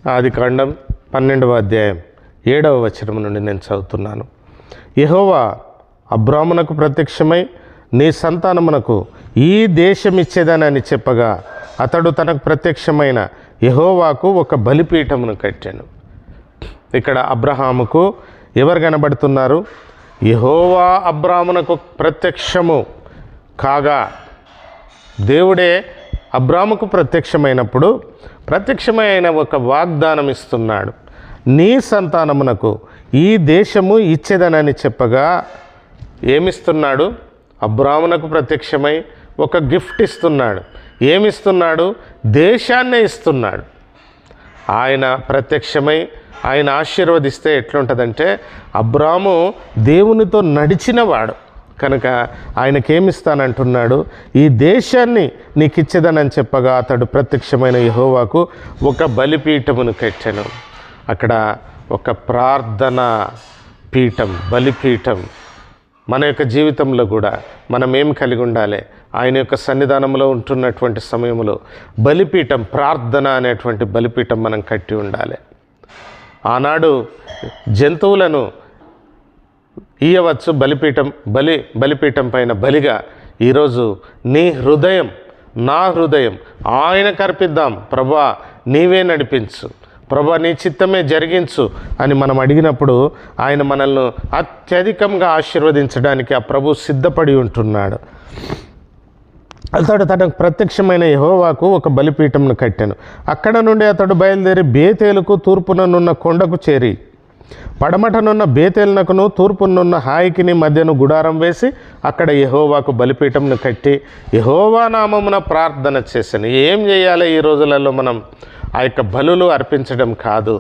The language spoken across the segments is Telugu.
ఆదికాండం 12వ అధ్యాయం 7వ వచనం నుండి నేను చదువుతున్నాను. యెహోవా అబ్రామునకు ప్రత్యక్షమై నీ సంతానమునకు ఈ దేశం ఇచ్చేదనని చెప్పగా అతడు తనకు ప్రత్యక్షమైన యెహోవాకు ఒక బలిపీఠమును కట్టాను. ఇక్కడ అబ్రహాముకు ఎవరు కనబడుతున్నారు? యెహోవా అబ్రామునకు ప్రత్యక్షము కాగా దేవుడే అబ్రాముకు ప్రత్యక్షమైనప్పుడు ప్రత్యక్షమైన ఒక వాగ్దానం ఇస్తున్నాడు. నీ సంతానమునకు ఈ దేశము ఇచ్చేదనని చెప్పగా ఏమిస్తున్నాడు? అబ్రామునకు ప్రత్యక్షమై ఒక గిఫ్ట్ ఇస్తున్నాడు. ఏమిస్తున్నాడు? దేశాన్నే ఇస్తున్నాడు. ఆయన ప్రత్యక్షమై ఆయన ఆశీర్వదిస్తే ఎట్లుంటుందంటే, అబ్రాము దేవునితో నడిచినవాడు కనుక ఆయనకేమిస్తానంటున్నాడు? ఈ దేశాన్ని నీకు ఇచ్చేదనని చెప్పగా అతడు ప్రత్యక్షమైన యెహోవాకు ఒక బలిపీఠమును కట్టాను. అక్కడ ఒక ప్రార్థన పీఠం, బలిపీఠం. మన యొక్క జీవితంలో కూడా మనం ఏం కలిగి ఉండాలి? ఆయన యొక్క సన్నిధానంలో ఉంటున్నటువంటి సమయంలో బలిపీఠం, ప్రార్థన అనేటువంటి బలిపీఠం మనం కట్టి ఉండాలి. ఆనాడు జంతువులను ఇయ్యవచ్చు బలిపీఠం పైన బలిగా. ఈరోజు నీ హృదయం, నా హృదయం ఆయనకు అర్పిద్దాం. ప్రభా నీవే నడిపించు, ప్రభా నీ చిత్తమే జరిగించు అని మనం అడిగినప్పుడు ఆయన మనల్ని అత్యధికంగా ఆశీర్వదించడానికి ఆ ప్రభు సిద్ధపడి ఉంటున్నాడు. అతడు తనకు ప్రత్యక్షమైన యెహోవాకు ఒక బలిపీఠంను కట్టాను. అక్కడ నుండి అతడు బయలుదేరి బేతేలుకు తూర్పుననున్న కొండకు చేరి పడమటనున్న బేతేలునకును తూర్పునున్న హాయికిని మధ్యను గుడారం వేసి అక్కడ యెహోవాకు బలిపీఠంను కట్టి యెహోవా నామమున ప్రార్థన చేశాను. ఏం చేయాలి ఈ రోజులలో? మనం ఆ యొక్క బలులు అర్పించడం కాదు,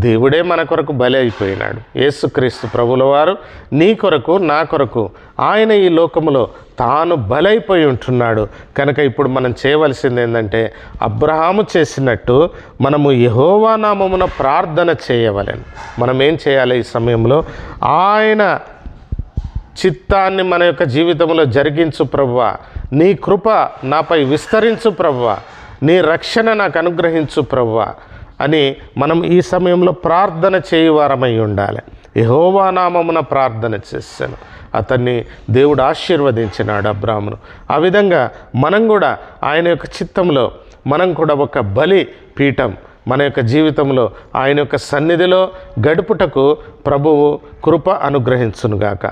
దేవుడే మన కొరకు బలి అయిపోయినాడు. యేసుక్రీస్తు ప్రభుల వారు నీ కొరకు, నా కొరకు ఆయన ఈ లోకములో తాను బలైపోయి ఉంటున్నాడు. కనుక ఇప్పుడు మనం చేయవలసింది ఏంటంటే, అబ్రహాము చేసినట్టు మనము యెహోవా నామమున ప్రార్థన చేయవలెను. మనం ఏం చేయాలి ఈ సమయంలో? ఆయన చిత్తాన్ని మన యొక్క జీవితంలో జరిగించు ప్రభువా, నీ కృప నాపై విస్తరించు ప్రభువా, నీ రక్షణ నాకు అనుగ్రహించు ప్రభువా అని మనం ఈ సమయంలో ప్రార్థన చేయువారమై ఉండాలి. యెహోవా నామమున ప్రార్థన చేశాను, అతన్ని దేవుడు ఆశీర్వదించినాడు అబ్రామును. ఆ విధంగా మనం కూడా ఆయన యొక్క చిత్తంలో మనం కూడా ఒక బలి పీఠం మన యొక్క జీవితంలో ఆయన యొక్క సన్నిధిలో గడుపుటకు ప్రభువు కృప అనుగ్రహించునుగాక.